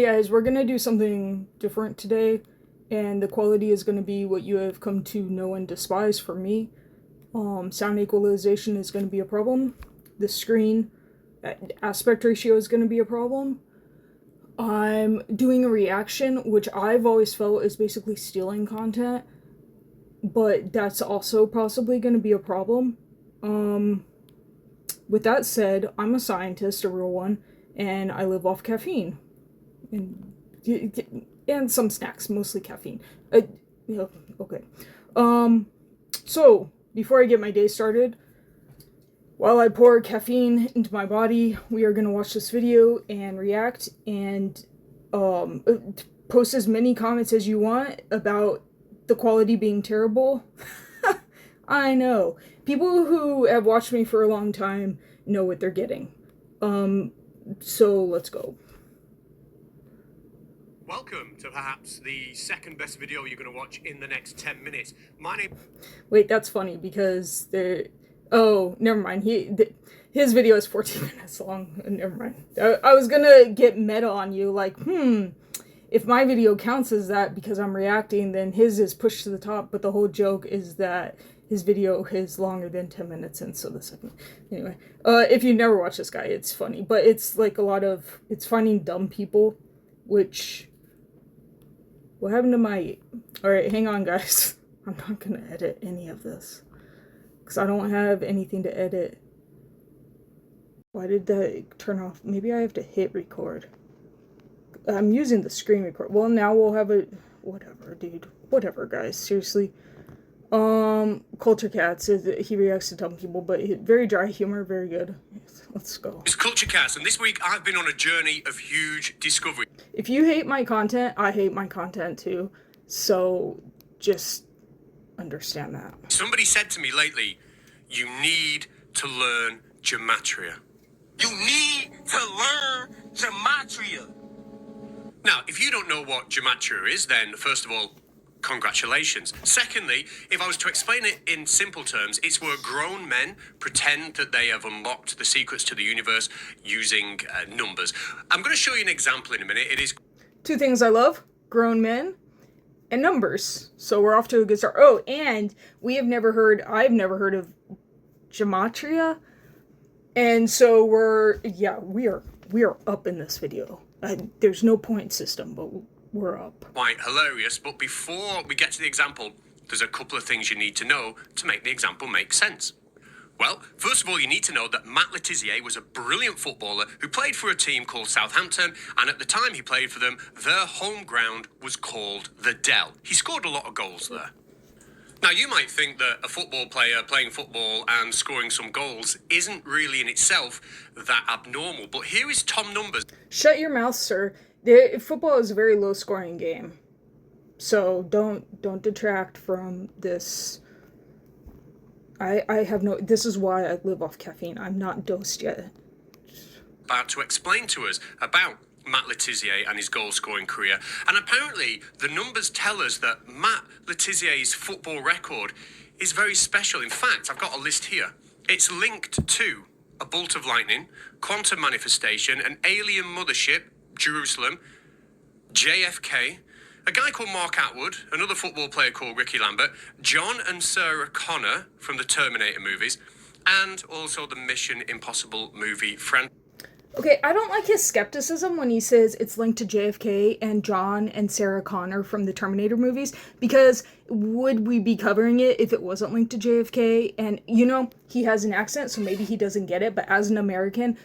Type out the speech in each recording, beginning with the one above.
Hey guys, we're gonna do something different today, and the quality is gonna be what you have come to know and despise for me. Sound equalization is gonna be a problem. The screen aspect ratio is gonna be a problem. I'm doing a reaction, which I've always felt is basically stealing content, but that's also possibly gonna be a problem. With that said, I'm a scientist, a real one, and I live off caffeine. And some snacks, mostly caffeine. Okay. So before I get my day started, while I pour caffeine into my body, we are gonna watch this video and react and post as many comments as you want about the quality being terrible. I know. People who have watched me for a long time know what they're getting. So let's go. Welcome to perhaps the second best video you're going to watch in the next 10 minutes. My name... Wait, that's funny because oh, never mind. His video is 14 minutes long. Never mind. I was gonna get meta on you, like, if my video counts as that because I'm reacting, then his is pushed to the top, but the whole joke is that his video is longer than 10 minutes, and so the second... Anyway, if you never watch this guy, it's funny, but it's like it's finding dumb people, which... What happened to my... Alright, hang on, guys. I'm not gonna edit any of this. Because I don't have anything to edit. Why did that turn off? Maybe I have to hit record. I'm using the screen record. Well, now we'll have a... Whatever, dude. Whatever, guys. Seriously. Culture Cats. He reacts to dumb people, but very dry humor. Very good. Let's go. It's Culture Cats, and this week I've been on a journey of huge discovery. If you hate my content, I hate my content too. So just understand that. Somebody said to me lately, you need to learn gematria. You need to learn gematria. Now, if you don't know what gematria is, then first of all, congratulations. Secondly, if I was to explain it in simple terms, it's where grown men pretend that they have unlocked the secrets to the universe using numbers. I'm going to show you an example in a minute. It is... Two things I love: grown men and numbers. So we're off to a good start. Oh, and I've never heard of gematria. And so we are up in this video. There's no point system, but we're up. Quite hilarious, but before we get to the example, there's a couple of things you need to know to make the example make sense. Well, first of all, you need to know that Matt Le Tissier was a brilliant footballer who played for a team called Southampton, and at the time he played for them, their home ground was called the Dell. He scored a lot of goals there. Now, you might think that a football player playing football and scoring some goals isn't really in itself that abnormal, but here is Tom Numbers. Shut your mouth, sir. Football is a very low-scoring game, so don't detract from this. I have no... This is why I live off caffeine. I'm not dosed yet. About to explain to us about Matt Le Tissier and his goal-scoring career, and apparently the numbers tell us that Matt Le Tissier's football record is very special. In fact, I've got a list here. It's linked to a bolt of lightning, quantum manifestation, an alien mothership, Jerusalem, JFK, a guy called Mark Atwood, another football player called Ricky Lambert, John and Sarah Connor from the Terminator movies, and also the Mission Impossible movie franchise. Okay, I don't like his skepticism when he says it's linked to JFK and John and Sarah Connor from the Terminator movies, because would we be covering it if it wasn't linked to JFK? And, you know, he has an accent, so maybe he doesn't get it, but as an American...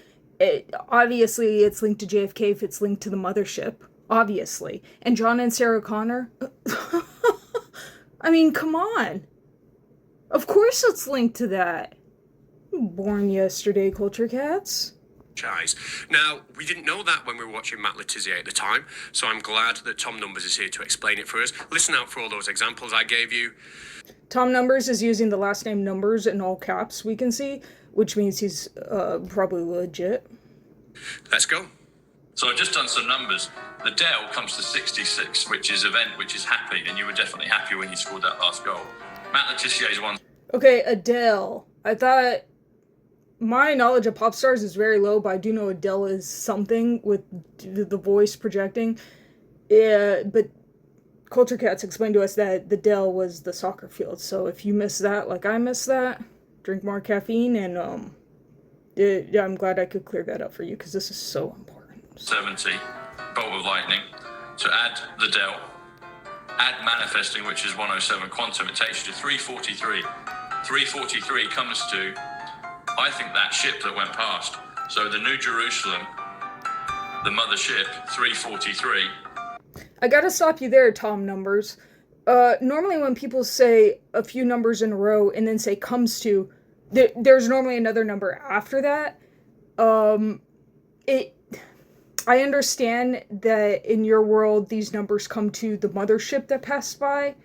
obviously, it's linked to JFK if it's linked to the mothership. Obviously. And John and Sarah Connor? I mean, come on. Of course it's linked to that. Born yesterday, Culture Cats. Now, we didn't know that when we were watching Matt Le Tissier at the time, so I'm glad that Tom Numbers is here to explain it for us. Listen out for all those examples I gave you. Tom Numbers is using the last name Numbers in all caps, we can see, which means he's probably legit. Let's go. So I've just done some numbers. The Dell comes to 66, which is happy, and you were definitely happy when you scored that last goal. Matt Le Tissier's one. Okay, Adele. I thought my knowledge of pop stars is very low, but I do know Adele is something with the voice projecting. Yeah, but Culture Cats explained to us that the Dell was the soccer field. So if you miss that, like I missed that, drink more caffeine, and yeah, I'm glad I could clear that up for you because this is so important. 70, bolt of lightning. So add the Dell, add manifesting, which is 107 quantum. It takes you to 343. 343 comes to, I think, that ship that went past. So the New Jerusalem, the mothership, 343. I gotta stop you there, Tom Numbers. Normally when people say a few numbers in a row and then say comes to, there's normally another number after that. I understand that in your world these numbers come to the mothership that passed by.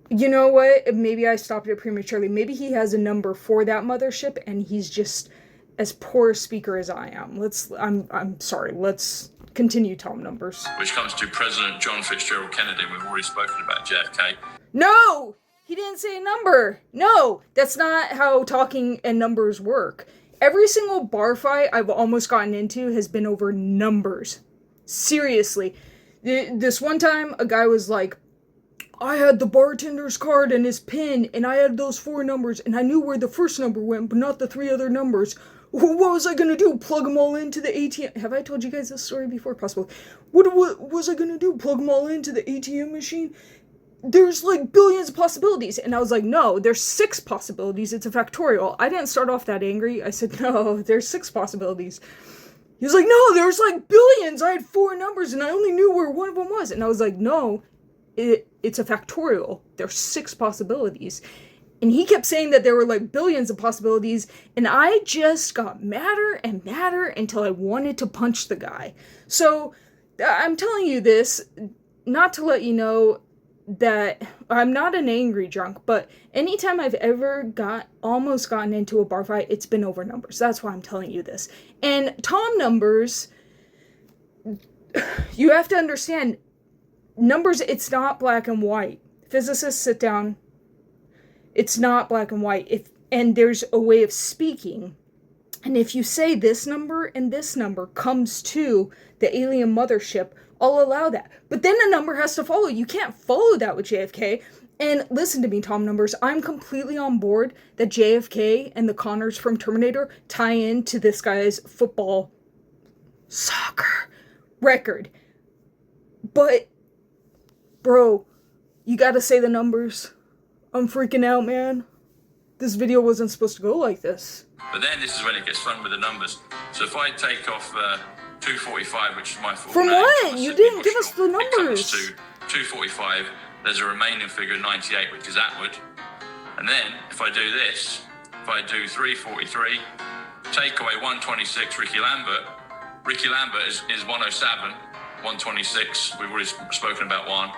You know what? Maybe I stopped it prematurely. Maybe he has a number for that mothership and he's just as poor a speaker as I am. I'm sorry. Let's continue, Tom Numbers. Which comes to President John Fitzgerald Kennedy. We've already spoken about JFK. No! He didn't say a number. No! That's not how talking and numbers work. Every single bar fight I've almost gotten into has been over numbers. Seriously. This one time, a guy was like, I had the bartender's card and his pin, and I had those 4 numbers, and I knew where the first number went, but not the 3 other numbers. What was I gonna do? Plug them all into the ATM? Have I told you guys this story before? Possibly. What was I gonna do? Plug them all into the ATM machine? There's like billions of possibilities. And I was like, no, there's 6 possibilities. It's a factorial. I didn't start off that angry. I said, no, there's 6 possibilities. He was like, no, there's like billions. I had 4 numbers and I only knew where one of them was. And I was like, no, it's a factorial. There's 6 possibilities. And he kept saying that there were like billions of possibilities, and I just got madder and madder until I wanted to punch the guy. So I'm telling you this not to let you know that I'm not an angry drunk, but anytime I've ever almost gotten into a bar fight, it's been over numbers. That's why I'm telling you this. And Tom Numbers, you have to understand, numbers, it's not black and white. Physicists sit down. It's not black and white. And there's a way of speaking. And if you say this number and this number comes to the alien mothership, I'll allow that. But then a number has to follow. You can't follow that with JFK. And listen to me, Tom Numbers. I'm completely on board that JFK and the Connors from Terminator tie into this guy's football, soccer record. But, bro, you gotta say the numbers. I'm freaking out, man. This video wasn't supposed to go like this. But then this is when it gets fun with the numbers. So if I take off 245, which is my full From name, what? You didn't give us the numbers. It comes to 245. There's a remaining figure, 98, which is Atwood. And then if I do this, if I do 343, take away 126, Ricky Lambert. Ricky Lambert is 107. 126, we've already spoken about one.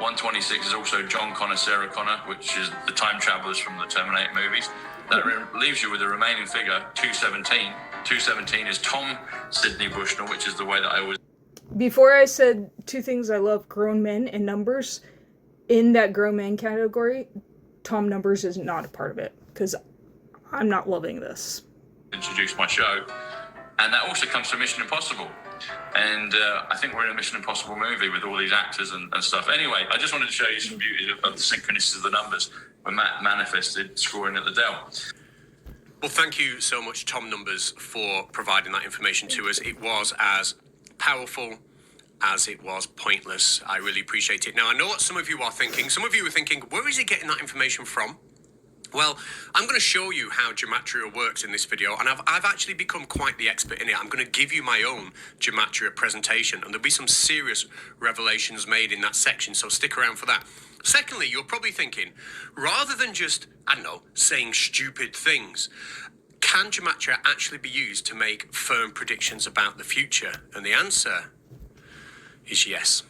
126 is also John Connor, Sarah Connor, which is the time travelers from the Terminator movies. That leaves you with the remaining figure, 217. 217 is Tom Sidney Bushnell, which is the way that I always... Before I said 2 things I love, grown men and numbers, in that grown man category, Tom Numbers is not a part of it, because I'm not loving this. ...introduced my show. And that also comes from Mission Impossible. And I think we're in a Mission Impossible movie with all these actors and stuff. Anyway, I just wanted to show you some beauty of the synchronicities of the numbers when Matt manifested scoring at the Dell. Well, thank you so much, Tom Numbers, for providing that information to us. It was as powerful as it was pointless. I really appreciate it. Now, I know what some of you are thinking. Some of you are thinking, where is he getting that information from? Well, I'm going to show you how gematria works in this video, and I've actually become quite the expert in it. I'm going to give you my own gematria presentation, and there'll be some serious revelations made in that section, so stick around for that. Secondly, you're probably thinking, rather than just, I don't know, saying stupid things, can gematria actually be used to make firm predictions about the future? And the answer is yes.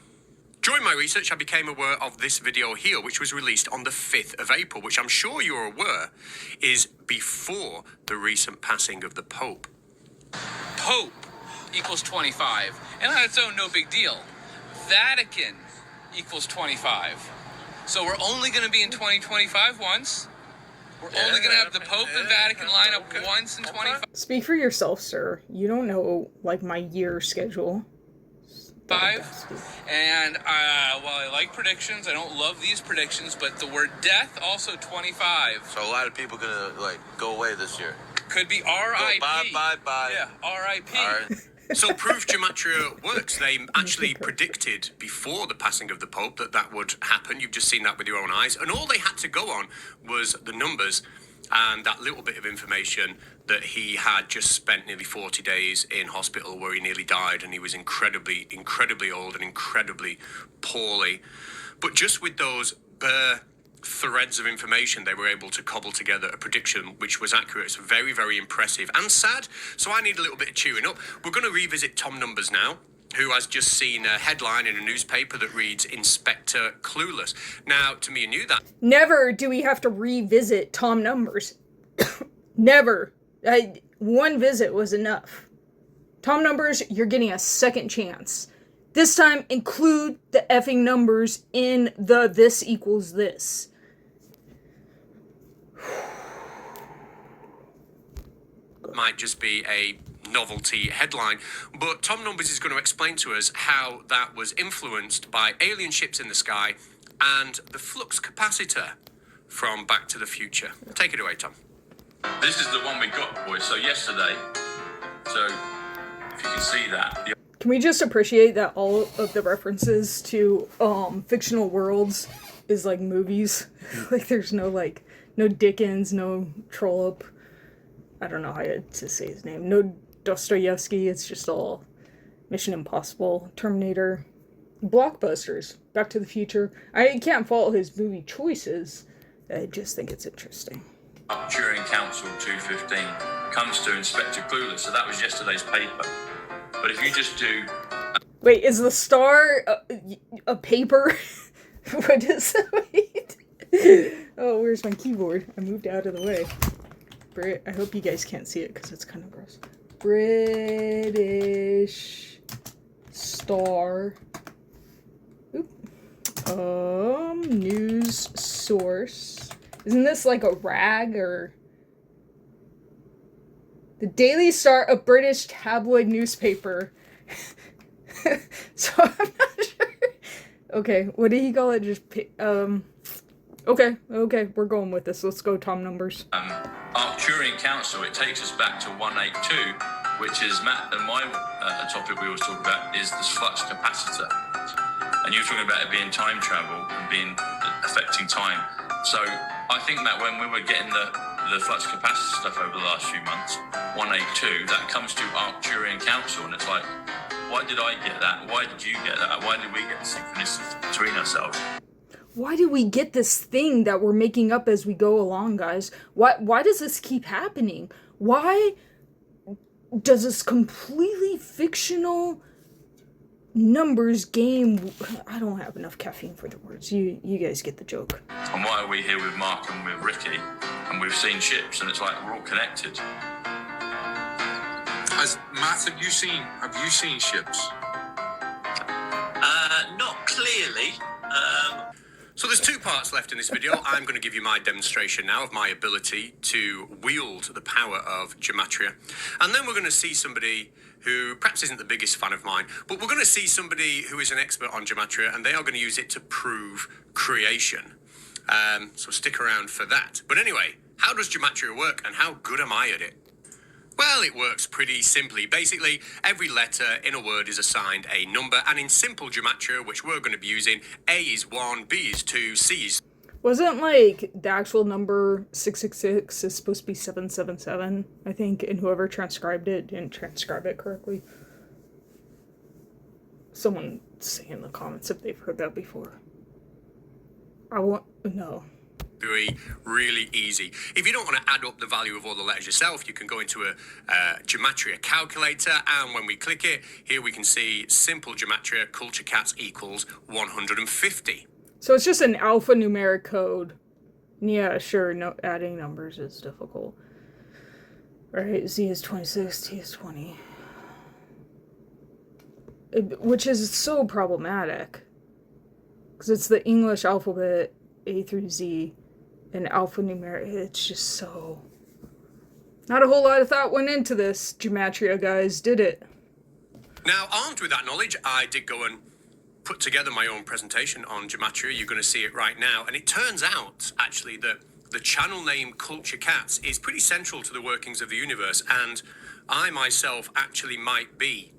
During my research, I became aware of this video here, which was released on the 5th of April, which I'm sure you're aware is before the recent passing of the Pope. Pope equals 25, and on its own, no big deal. Vatican equals 25. So we're only going to be in 2025 once. We're only going to have the Pope and Vatican line up once in 25. Speak for yourself, sir. You don't know, like, my year schedule. And while I like predictions, I don't love these predictions, but the word death also 25. So a lot of people gonna like go away this year. Could be R.I.P. Bye. Yeah, R.I.P. All right. So proof gematria works. They actually predicted before the passing of the Pope that would happen. You've just seen that with your own eyes. And all they had to go on was the numbers and that little bit of information that he had just spent nearly 40 days in hospital where he nearly died, and he was incredibly, incredibly old and incredibly poorly. But just with those bare threads of information, they were able to cobble together a prediction which was accurate. It's very, very impressive and sad. So I need a little bit of cheering up. We're going to revisit Tom Numbers now, who has just seen a headline in a newspaper that reads Inspector Clueless. Now, to me, you knew that. Never do we have to revisit Tom Numbers. Never. One visit was enough. Tom Numbers, you're getting a second chance. This time, include the effing numbers in the this equals this. Might just be a novelty headline, but Tom Numbers is going to explain to us how that was influenced by alien ships in the sky and the flux capacitor from Back to the Future. Take it away, Tom. This is the one we got, boys. So yesterday, so if you can see that. Can we just appreciate that all of the references to fictional worlds is like movies? Like there's no Dickens, no Trollope. I don't know how to say his name. No Dostoevsky. It's just all Mission Impossible, Terminator, blockbusters, Back to the Future. I can't fault his movie choices. I just think it's interesting. During Council 215 comes to Inspector Clueless. So that was yesterday's paper. But if you just do... Wait, is the star a paper? What is it? Oh, where's my keyboard? I moved out of the way. I hope you guys can't see it because it's kind of gross. British Star. Oop. News source. Isn't this like a rag or... The Daily Star, a British tabloid newspaper. So I'm not sure. Okay, what did he call it? Just okay, we're going with this. Let's go Tom Numbers. During Council, it takes us back to 182, which is Matt and my topic we always talk about is the flux capacitor. And you're talking about it being time travel and being affecting time. So I think, Matt, when we were getting the flux capacitor stuff over the last few months, 182, that comes to Arcturian Council, and it's like, why did I get that? Why did you get that? Why did we get the synchronicity between ourselves? Why do we get this thing that we're making up as we go along, guys? Why does this keep happening? Why does this completely fictional numbers game... I don't have enough caffeine for the words. You guys get the joke. And why are we here with Mark and with Ricky? And we've seen ships, and it's like we're all connected. Matt, have you seen ships? Not clearly. So there's two parts left in this video. I'm going to give you my demonstration now of my ability to wield the power of gematria. And then we're going to see somebody who perhaps isn't the biggest fan of mine, but we're going to see somebody who is an expert on gematria, and they are going to use it to prove creation. So stick around for that. But anyway, how does gematria work, and how good am I at it? Well, it works pretty simply. Basically, every letter in a word is assigned a number, and in simple gematria, which we're going to be using, A is 1, B is 2, C is... Wasn't, like, the actual number 666 is supposed to be 777, I think, and whoever transcribed it didn't transcribe it correctly. Someone say in the comments if they've heard that before. No. Really easy. If you don't want to add up the value of all the letters yourself, you can go into a gematria calculator, and when we click it, here we can see simple gematria, culture cats equals 150. So it's just an alphanumeric code. Yeah, sure, no, adding numbers is difficult. Right, Z is 26, T is 20. Which is so problematic. Because it's the English alphabet, A through Z. and alphanumeric. It's just so... Not a whole lot of thought went into this, Gematria guys, did it? Now, armed with that knowledge, I did go and put together my own presentation on Gematria. You're going to see it right now. And it turns out, actually, that the channel name Culture Cats is pretty central to the workings of the universe. And I myself actually might be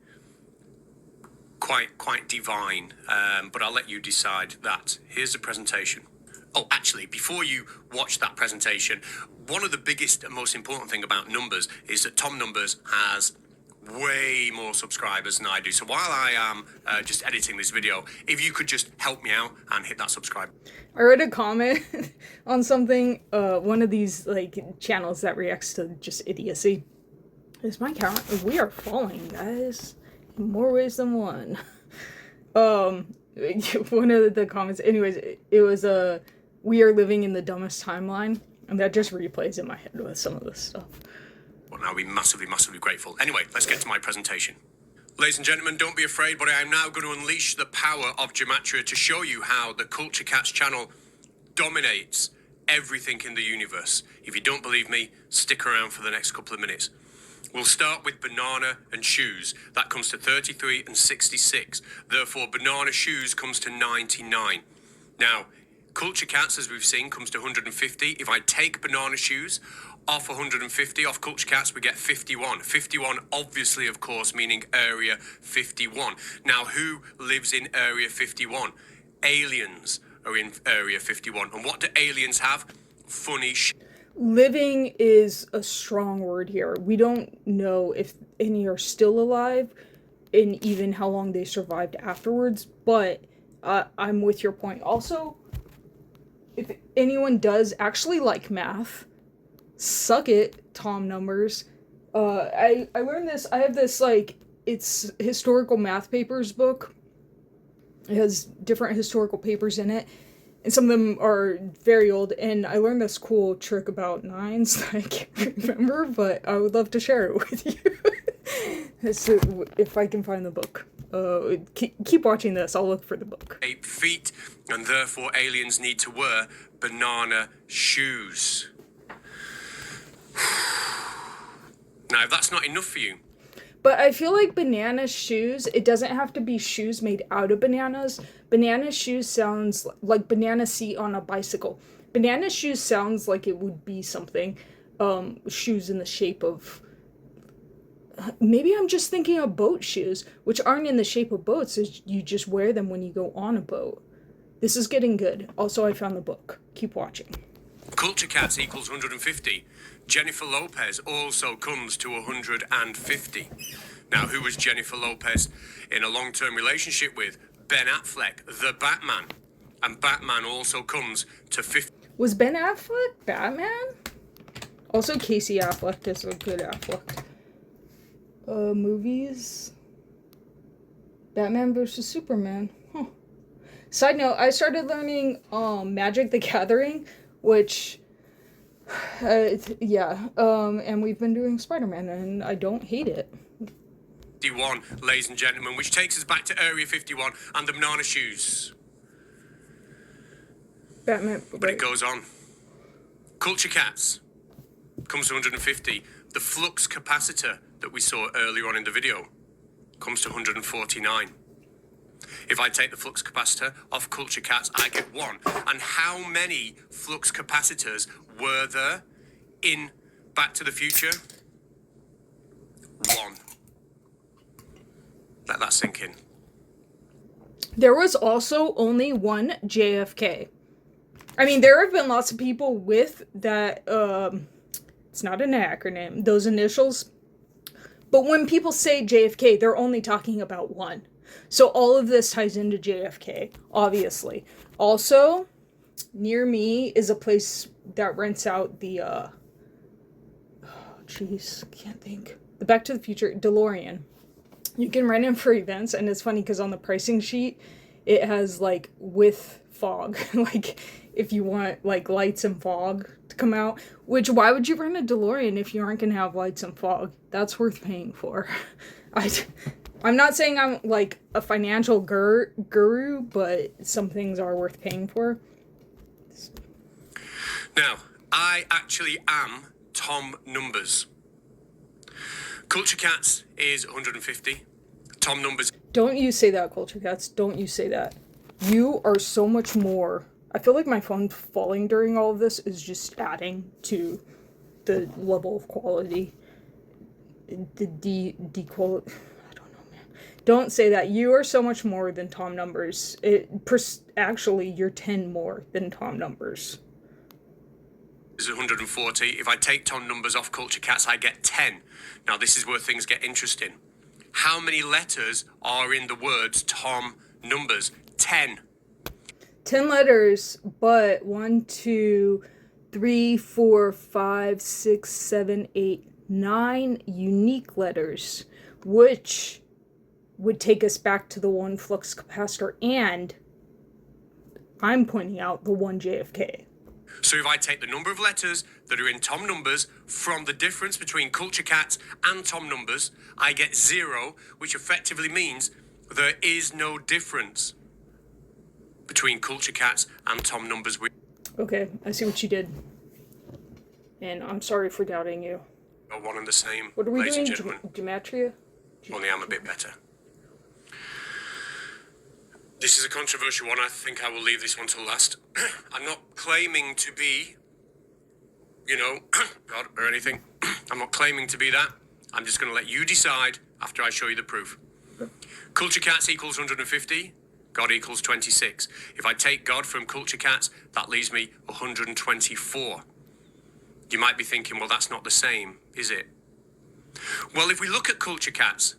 quite divine. But I'll let you decide that. Here's the presentation. Oh, actually, before you watch that presentation, one of the biggest and most important thing about numbers is that Tom Numbers has way more subscribers than I do. So while I am just editing this video, if you could just help me out and hit that subscribe. I read a comment on something, one of these like channels that reacts to just idiocy. Is my count? We are falling, guys, in more ways than one. One of the comments, anyways, it was we are living in the dumbest timeline, and that just replays in my head with some of this stuff. Well, I'll be massively grateful. Anyway, let's get to my presentation. Ladies and gentlemen, don't be afraid, but I am now going to unleash the power of Gematria to show you how the Culture Cats channel dominates everything in the universe. If you don't believe me, stick around for the next couple of minutes. We'll start with banana and shoes. That comes to 33 and 66. Therefore, banana shoes comes to 99. Now, Culture Cats, as we've seen, comes to 150. If I take banana shoes off 150, off Culture Cats, we get 51. 51, obviously, of course, meaning Area 51. Now, who lives in Area 51? Aliens are in Area 51. And what do aliens have? Funny Living is a strong word here. We don't know if any are still alive and even how long they survived afterwards, but I'm with your point. Also, if anyone does actually like math, suck it, Tom Numbers. I learned this. I have this, like, it's historical math papers book. It has different historical papers in it, and some of them are very old, and I learned this cool trick about nines that I can't remember, but I would love to share it with you. So, if I can find the book. Keep watching this, I'll look for the book. 8 feet, and therefore aliens need to wear banana shoes. Now, if that's not enough for you... But I feel like banana shoes, it doesn't have to be shoes made out of bananas. Banana shoes sounds like banana seat on a bicycle. Banana shoes sounds like it would be something. Shoes in the shape of... Maybe I'm just thinking of boat shoes, which aren't in the shape of boats. You just wear them when you go on a boat. This is getting good. Also, I found the book. Keep watching. Culture Cats equals 150. Jennifer Lopez also comes to 150. Now, who was Jennifer Lopez in a long-term relationship with? Ben Affleck, the Batman. And Batman also comes to 50. Was Ben Affleck Batman? Also, Casey Affleck is a good Affleck. Movies. Batman vs. Superman. Huh. Side note, I started learning Magic the Gathering, which... and we've been doing Spider-Man, and I don't hate it. 51, ladies and gentlemen, which takes us back to Area 51 and the banana shoes. Batman... But it goes on. Culture Cats comes to 150. The flux capacitor that we saw earlier on in the video comes to 149. If I take the flux capacitor off Culture Cats, I get 1. And how many flux capacitors were there in Back to the Future? 1. Let that sink in. There was also only one JFK. I mean, there have been lots of people with that, it's not an acronym, those initials. But when people say JFK, they're only talking about one. So all of this ties into JFK, obviously. Also, near me is a place that rents out the, can't think. The Back to the Future DeLorean. You can rent it for events, and it's funny because on the pricing sheet, it has, like, with fog. Like, if you want, like, lights and fog to come out. Which, why would you rent a DeLorean if you aren't going to have lights and fog? That's worth paying for. I'm not saying I'm, like, a financial guru, but some things are worth paying for. Now, I actually am Tom Numbers. Culture Cats is 150. Tom Numbers. Don't you say that, Culture Cats. Don't you say that. You are so much more. I feel like my phone falling during all of this is just adding to the level of quality. The de-quality. I don't know, man. Don't say that. You are so much more than Tom Numbers. Actually, you're 10 more than Tom Numbers. Is 140. If I take Tom Numbers off Culture Cats, I get 10. Now, this is where things get interesting. How many letters are in the words Tom Numbers? 10. 10 letters, but 1, 2, 3, 4, 5, 6, 7, 8, 9 unique letters, which would take us back to the one flux capacitor, and I'm pointing out the one JFK. So if I take the number of letters that are in Tom Numbers from the difference between Culture Cats and Tom Numbers, I get 0, which effectively means there is no difference between Culture Cats and Tom Numbers. Okay, I see what you did. And I'm sorry for doubting you. Are one and the same, What are we ladies doing? and gentlemen. Gematria? Only I'm a bit better. This is a controversial one. I think I will leave this one till last. I'm not claiming to be, God or anything. I'm not claiming to be that. I'm just going to let you decide after I show you the proof. Culture Cats equals 150. God equals 26. If I take God from Culture Cats, that leaves me 124. You might be thinking, well, that's not the same, is it? Well, if we look at Culture Cats,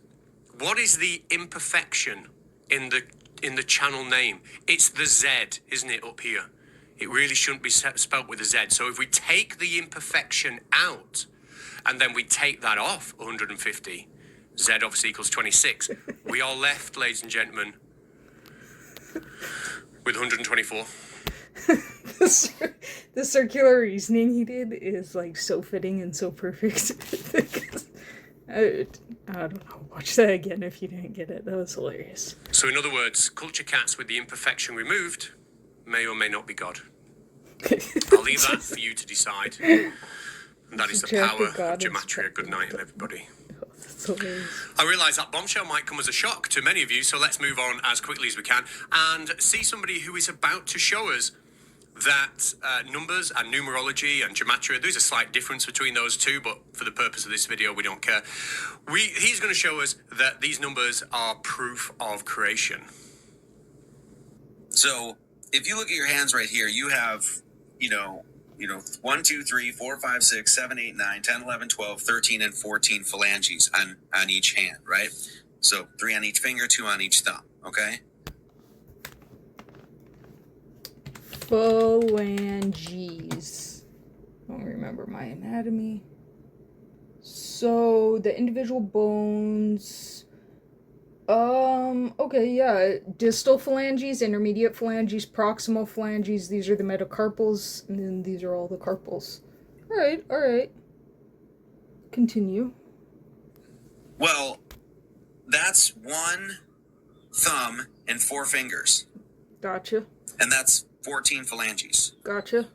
what is the imperfection in the channel name? It's the Z, isn't it, up here? It really shouldn't be spelt with a Z. So if we take the imperfection out, and then we take that off 150, Z obviously equals 26. We are left, ladies and gentlemen, with 124. The circular reasoning he did is like so fitting and so perfect. I don't know. Watch that again if you didn't get it. That was hilarious. So in other words, Culture Cats with the imperfection removed may or may not be God. I'll leave that for you to decide. And that is the power of gematria. Good night, everybody. That's hilarious. I realise that bombshell might come as a shock to many of you, so let's move on as quickly as we can and see somebody who is about to show us that numbers and numerology and gematria, there's a slight difference between those two, but for the purpose of this video, we don't care. He's going to show us that these numbers are proof of creation. So if you look at your hands right here, you have, 1, 2, 3, 4, 5, 6, 7, 8, 9, 10, 11, 12, 13, and 14 phalanges on each hand, right? So 3 on each finger, 2 on each thumb, okay? Phalanges. I don't remember my anatomy. So the individual bones. Okay, yeah. Distal phalanges, intermediate phalanges, proximal phalanges. These are the metacarpals, and then these are all the carpals. Alright. Continue. Well, that's 1 thumb and 4 fingers. Gotcha. And that's 14 phalanges. Gotcha.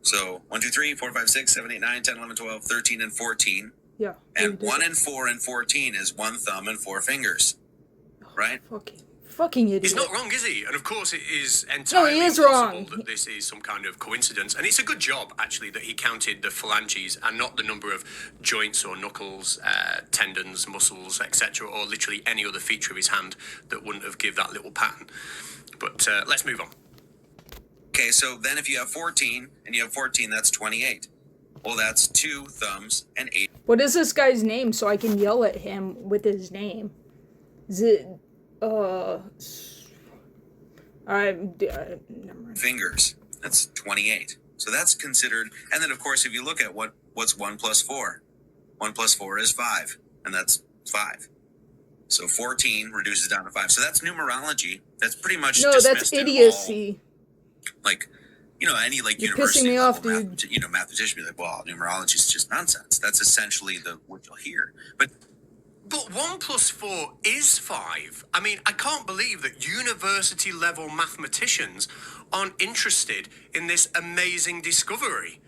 So 1, 2, 3, 4, 5, 6, 7, 8, 9, 10, 11, 12, 13, and 14. Yeah. And 1 and 4 and 14 is 1 thumb and 4 fingers. Right? Fucking idiot. He's not wrong, is he? And of course, it is entirely impossible wrong that this is some kind of coincidence. And it's a good job, actually, that he counted the phalanges and not the number of joints or knuckles, tendons, muscles, etc., or literally any other feature of his hand that wouldn't have give that little pattern. But let's move on. Okay, so then if you have 14 and you have 14, that's 28. Well, that's 2 thumbs and 8. What is this guy's name so I can yell at him with his name? Is it, never mind. Fingers. That's 28. So that's considered, and then of course, if you look at what's 1 plus 4, 1 plus 4 is 5, and that's 5. So 14 reduces down to 5. So that's numerology. That's pretty much that's idiocy. Any You're university pissing me level off, dude. mathematician be like, well, numerology is just nonsense. That's essentially what you'll hear. But But 1 plus 4 is 5. I mean, I can't believe that university-level mathematicians aren't interested in this amazing discovery.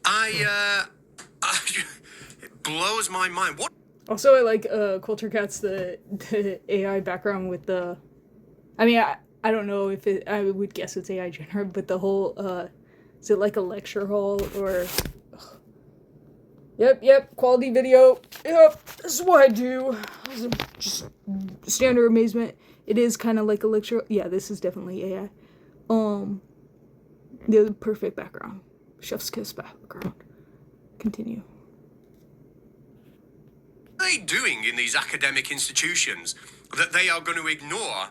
It blows my mind. What? Also, I like Culture Cat's the AI background with the. I mean, I don't know if it. I would guess it's AI generated, but the whole is it like a lecture hall or? Ugh. Yep. Quality video. Yep, this is what I do. Just standard amazement. It is kind of like a lecture. Yeah, this is definitely AI. The perfect background. Chef's kiss background. Continue. What are they doing in these academic institutions that they are going to ignore,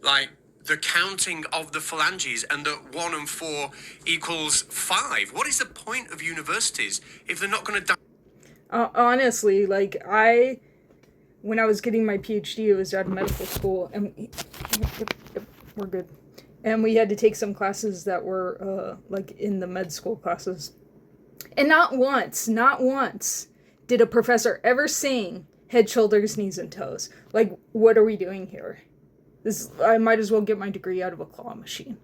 like, the counting of the phalanges and that 1 and 4 equals 5? What is the point of universities if they're not going to... Honestly, like, when I was getting my PhD, it was at medical school, and yep, we're good. And we had to take some classes that were, like, in the med school classes. And not once did a professor ever sing head, shoulders, knees, and toes. Like, what are we doing here? I might as well get my degree out of a claw machine.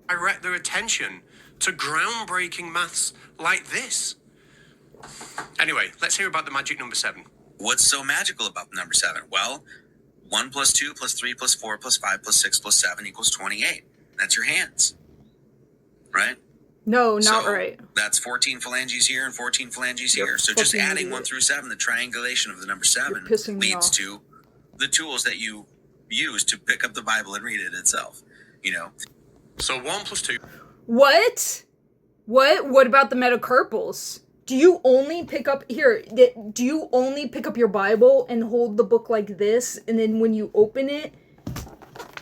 Direct their attention to groundbreaking maths like this. Anyway, let's hear about the magic number 7. What's so magical about the number 7? Well, 1 plus 2 plus 3 plus 4 plus 5 plus 6 plus 7 equals 28. That's your hands. Right? No, not right. That's 14 phalanges here and 14 phalanges here. So just adding 1 through 7, the triangulation of the number 7 leads to the tools that you use to pick up the Bible and read it itself. You know. So 1 plus 2. What? What about the metacarpals? Do you only pick up your Bible and hold the book like this, and then when you open it,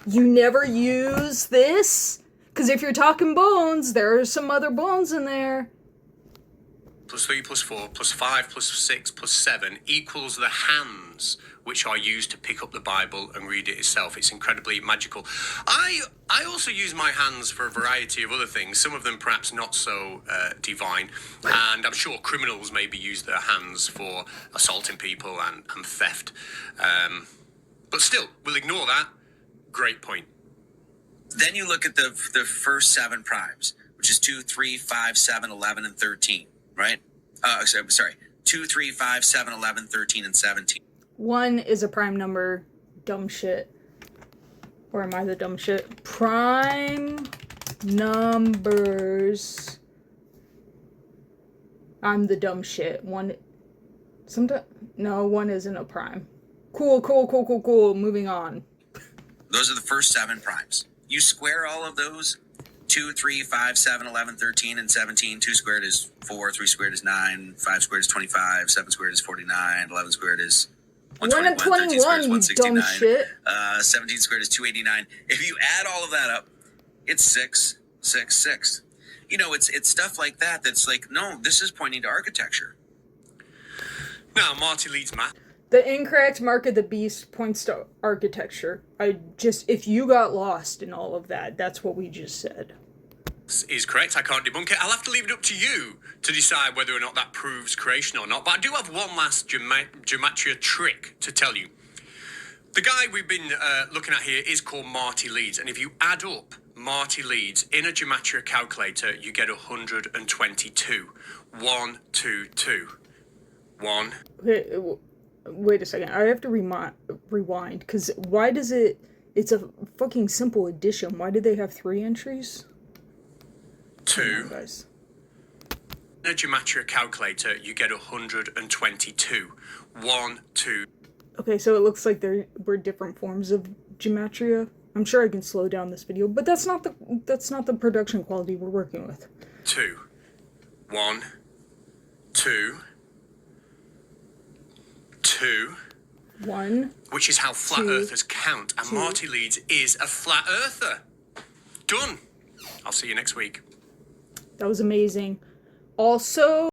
you never use this? Because if you're talking bones, there are some other bones in there. Plus 3 plus 4 plus 5 plus 6 plus 7 equals the hands which are used to pick up the Bible and read it itself. It's incredibly magical. I also use my hands for a variety of other things, some of them perhaps not so divine, and I'm sure criminals maybe use their hands for assaulting people and theft. But still, we'll ignore that. Great point. Then you look at the first 7 primes, which is 2, 3, 5, 7, 11, and 13, right? Sorry, 2, 3, 5, 7, 11, 13, and 17. 1 is a prime number. Dumb shit. Or am I the dumb shit? Prime numbers. I'm the dumb shit. 1 isn't a prime. Cool. Moving on. Those are the first 7 primes. You square all of those. 2, 3, 5, 7, 11, 13, and 17. 2 squared is 4, 3 squared is 9, 5 squared is 25, 7 squared is 49, 11 squared is 121, 13 squared is 169, 17 squared is 289. If you add all of that up, it's 666. You know, it's stuff like that that's like, no, this is pointing to architecture. Now, Marty leads math. The incorrect mark of the beast points to architecture. If you got lost in all of that, that's what we just said. Is correct. I can't debunk it. I'll have to leave it up to you to decide whether or not that proves creation or not. But I do have one last gematria trick to tell you. The guy we've been looking at here is called Marty Leeds. And if you add up Marty Leeds in a gematria calculator, you get 122. 1, 2, 2. 1. Wait a second. I have to rewind. Because why does it... It's a fucking simple addition. Why do they have 3 entries? 2. Guys. In a gematria calculator, you get 122. 1, 2. Okay, so it looks like there were different forms of gematria. I'm sure I can slow down this video, but that's not the production quality we're working with. 2. 1, 2, 2. 1. Which is how flat earthers count, and 2. Marty Leeds is a flat earther. Done. I'll see you next week. That was amazing. Also...